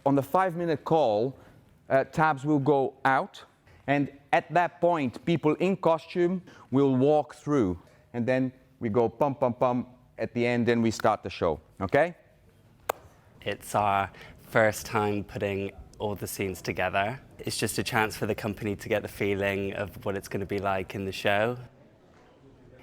On the 5-minute call, tabs will go out, and at that point, people in costume will walk through, and then we go pum, pum, pum at the end, and we start the show, okay? It's our first time putting all the scenes together. It's just a chance for the company to get the feeling of what it's going to be like in the show.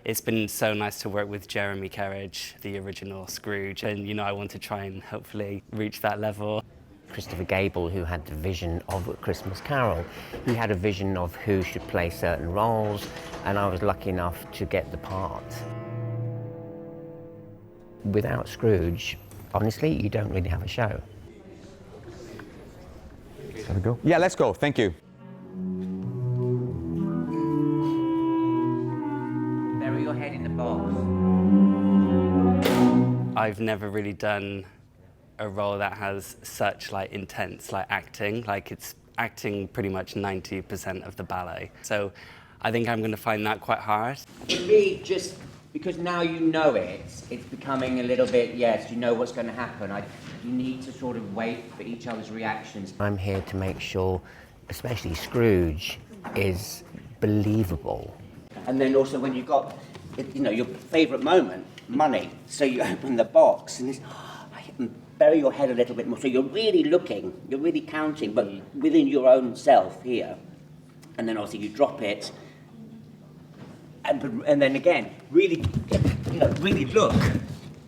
It's been so nice to work with Jeremy Kerridge, the original Scrooge, and I want to try and hopefully reach that level. Christopher Gable, who had the vision of A Christmas Carol, he had a vision of who should play certain roles, and I was lucky enough to get the part. Without Scrooge, honestly, you don't really have a show. Shall we go? Yeah, let's go. Thank you. Bury your head in the box. I've never really done a role that has such intense acting. It's acting pretty much 90% of the ballet. So I think I'm going to find that quite hard. For me, just because now you know it, it's becoming a little bit, yes, you know what's going to happen. You need to sort of wait for each other's reactions. I'm here to make sure, especially Scrooge, is believable. And then also when you've got, your favourite moment, money. So you open the box and bury your head a little bit more. So you're really looking, you're really counting, but within your own self here. And then obviously you drop it. And then again, really, really look.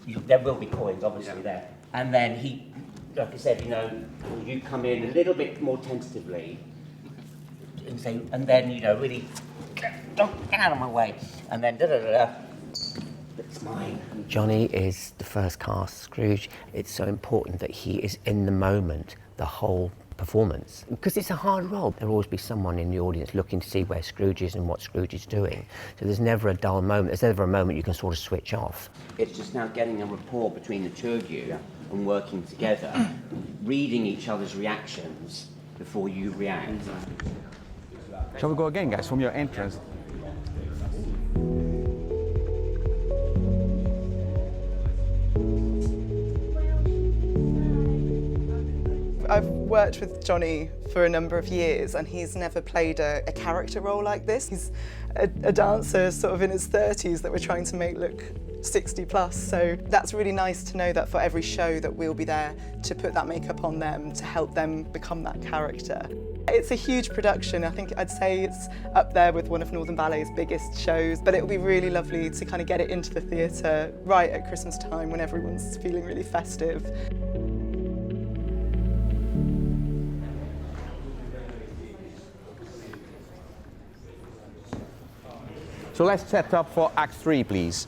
There will be coins, obviously, there. And then he, like I said, you come in a little bit more tentatively and say, and then, really, don't get out of my way. And then, it's mine. Jonny is the first cast Scrooge. It's so important that he is in the moment, the whole performance, because it's a hard role. There'll always be someone in the audience looking to see where Scrooge is and what Scrooge is doing. So there's never a dull moment. There's never a moment you can sort of switch off. It's just now getting a rapport between the two of you and working together, reading each other's reactions before you react. Shall we go again, guys, from your entrance? I've worked with Jonny for a number of years and he's never played a character role like this. He's a dancer sort of in his 30s that we're trying to make look 60 plus, so that's really nice to know that for every show that we'll be there to put that makeup on them, to help them become that character. It's a huge production. I think I'd say it's up there with one of Northern Ballet's biggest shows, but it'll be really lovely to kind of get it into the theatre right at Christmas time when everyone's feeling really festive. So let's set up for Act 3, please.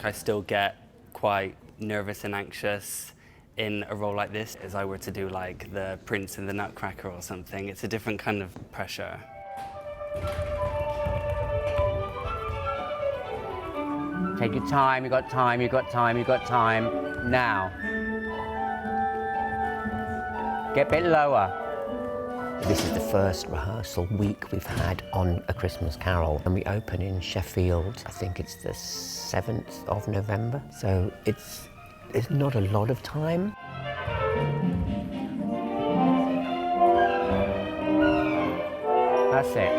I still get quite nervous and anxious in a role like this. As I were to do the Prince and the Nutcracker or something, it's a different kind of pressure. Take your time, you got time, you got time, you got time. Now. Get a bit lower. This is the first rehearsal week we've had on A Christmas Carol, and we open in Sheffield. I think it's the 7th of November, so it's not a lot of time. That's it.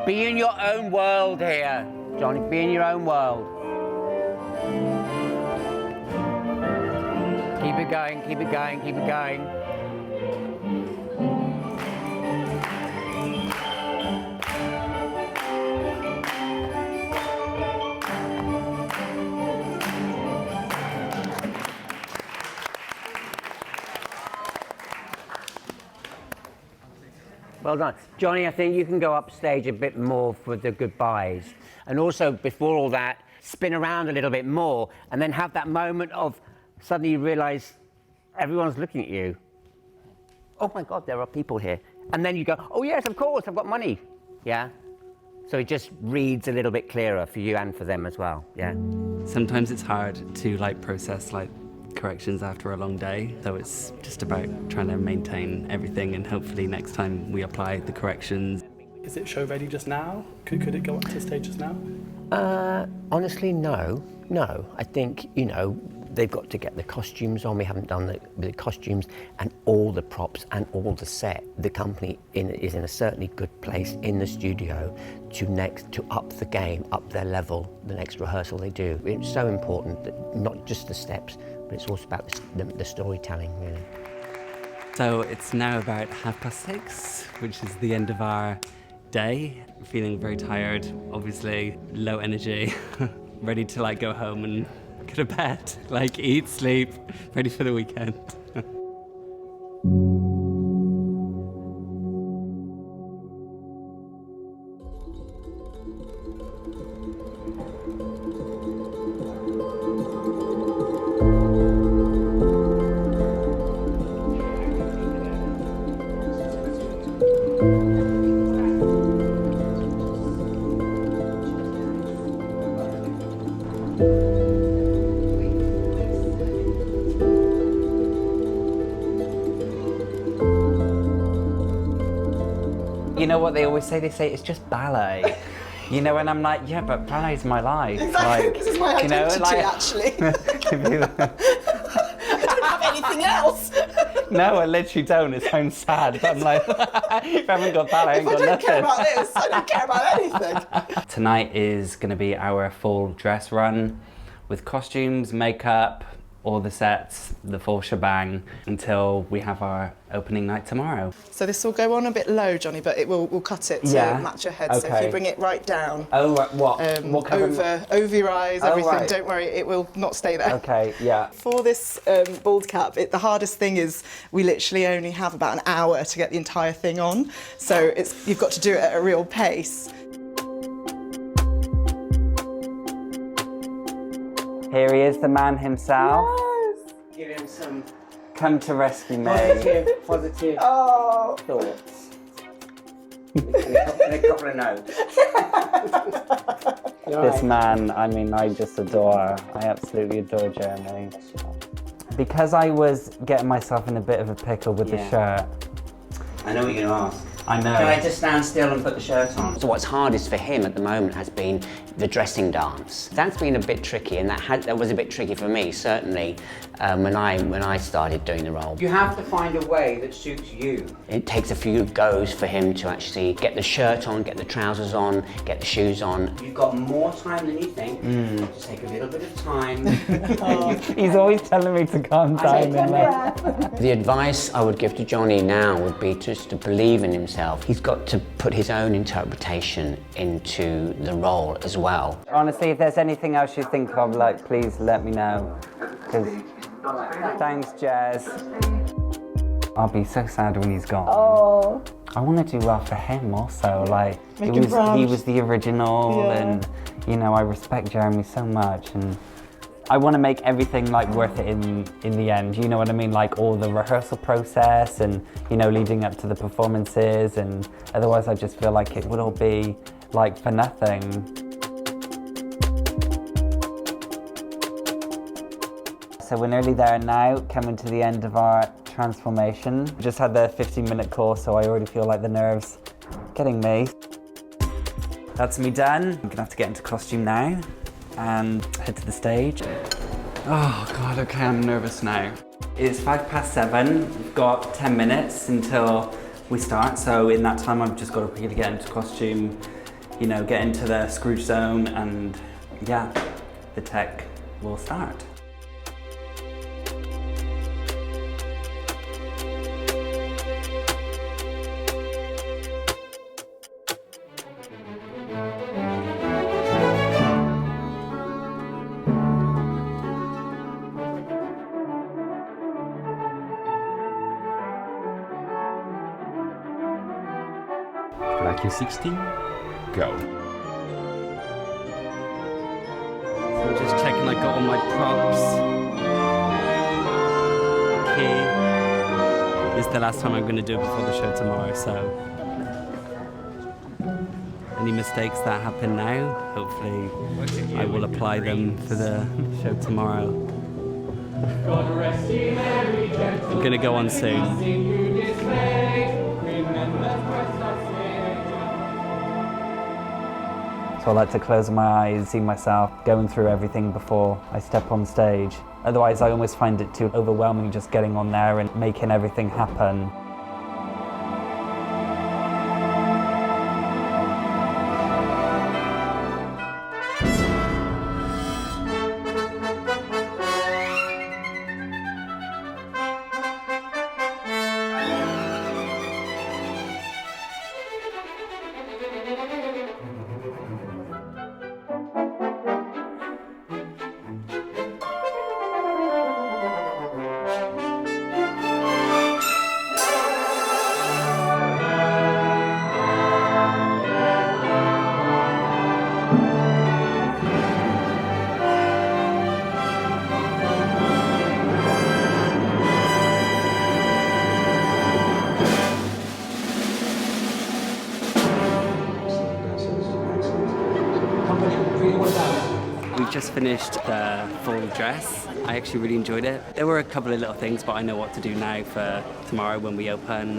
Be in your own world here, Jonny, be in your own world. Keep it going, keep it going, keep it going. Well done. Jonny, I think you can go upstage a bit more for the goodbyes. And also, before all that, spin around a little bit more and then have that moment of suddenly you realise everyone's looking at you. Oh my God, there are people here. And then you go, oh yes, of course, I've got money. Yeah? So it just reads a little bit clearer for you and for them as well, yeah? Sometimes it's hard to process corrections after a long day, so it's just about trying to maintain everything and hopefully next time we apply the corrections. Is it show ready just now? Could it go up to stage just now? Honestly, no. I think, They've got to get the costumes on. We haven't done the costumes and all the props and all the set. The company is in a certainly good place in the studio to up the game, up their level, the next rehearsal they do. It's so important that not just the steps, but it's also about the storytelling, really. So it's now about 6:30, which is the end of our day. Feeling very tired, obviously, low energy, ready to like go home and go to bed, like eat, sleep, ready for the weekend. You know what they always say? They say it's just ballet. You know, and I'm like, yeah, but ballet's my life. Exactly, like, this is my identity, you know, like, actually. I don't have anything else. No, I literally don't. It sounds sad. But I'm like, if I haven't got ballet, I ain't got I don't nothing. care about this, I don't care about anything. Tonight is going to be our full dress run with costumes, makeup, all the sets, the full shebang, until we have our opening night tomorrow. So this will go on a bit low, Johnny, but we'll cut it to match your head. So if Okay. you bring it right down. Oh, what? What kind over your eyes, Oh, everything. right. Don't worry, it will not stay there. Okay, yeah. For this bald cap, the hardest thing is we literally only have about an hour to get the entire thing on. So you've got to do it at a real pace. Here he is, the man himself. Yes. Give him some Come to rescue me. positive Oh. thoughts. and a couple of notes. This man, I mean, I just adore. I absolutely adore Jeremy. Because I was getting myself in a bit of a pickle with the shirt. I know what you're going to ask. I know. Can I just stand still and put the shirt on? So what's hardest for him at the moment has been the dressing dance. That's been a bit tricky, and that was a bit tricky for me, certainly, when I started doing the role. You have to find a way that suits you. It takes a few goes for him to actually get the shirt on, get the trousers on, get the shoes on. You've got more time than you think. Just take a little bit of time. He's always telling me to calm down. The advice I would give to Jonny now would be just to believe in himself. He's got to put his own interpretation into the role as well. Honestly, if there's anything else you think of, like, please let me know. 'Cause thanks, Jez. I'll be so sad when he's gone. Oh. I want to do well for him also. Like, Make him proud. he was the original, and you know, I respect Jeremy so much, and I want to make everything like worth it in the end. You know what I mean? Like all the rehearsal process, and you know, leading up to the performances, and otherwise I just feel like it would all be like for nothing. So we're nearly there now, coming to the end of our transformation. We just had the 15-minute course, so I already feel like the nerves getting me. That's me done. I'm gonna have to get into costume now and head to the stage. Oh God, okay, I'm nervous now. It's 7:05. We've got 10 minutes until we start, so in that time I've just got to quickly get into costume, you know, get into the Scrooge zone, and yeah, the tech will start. Like in 16, go. So I'm just checking I got all my props. Key. This is the last time I'm going to do it before the show tomorrow, so any mistakes that happen now, hopefully I will apply them for the show tomorrow. I'm going to go on soon. So I like to close my eyes, see myself going through everything before I step on stage. Otherwise, I almost find it too overwhelming just getting on there and making everything happen. We've just finished the full dress. I actually really enjoyed it. There were a couple of little things, but I know what to do now for tomorrow when we open.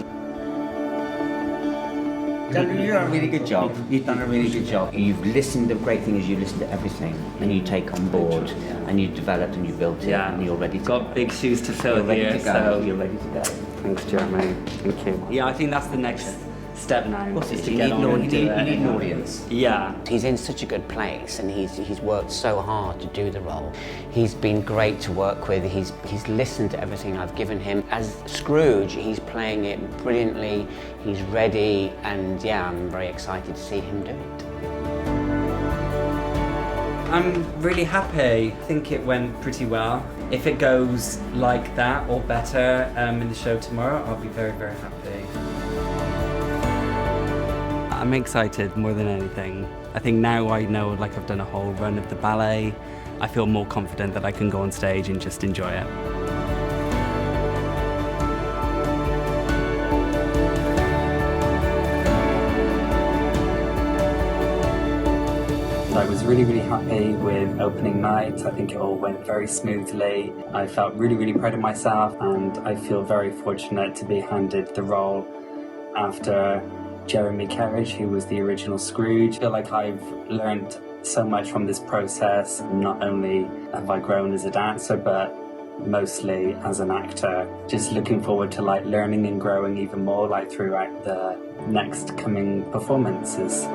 You've done a really good job. You've done a really good job. You've listened, the great thing is you listen to everything and you take on board and you've developed and you built it and you're ready to go. Got big shoes to fill You're ready here, to go. so You're ready to go. thanks, Jeremy. Thank you. Yeah, I think that's the next step now. What's is this? to You get need on and do you it. need an audience. Yeah. He's in such a good place and he's worked so hard to do the role. He's been great to work with. He's listened to everything I've given him. As Scrooge, he's playing it brilliantly. He's ready, and yeah, I'm very excited to see him do it. I'm really happy. I think it went pretty well. If it goes like that or better in the show tomorrow, I'll be very, very happy. I'm excited more than anything. I think now I know, like, I've done a whole run of the ballet. I feel more confident that I can go on stage and just enjoy it. I was really, really happy with opening night. I think it all went very smoothly. I felt really, really proud of myself, and I feel very fortunate to be handed the role after Jeremy Kerridge, who was the original Scrooge. I feel like I've learned so much from this process. Not only have I grown as a dancer, but mostly as an actor. Just looking forward to learning and growing even more throughout the next coming performances.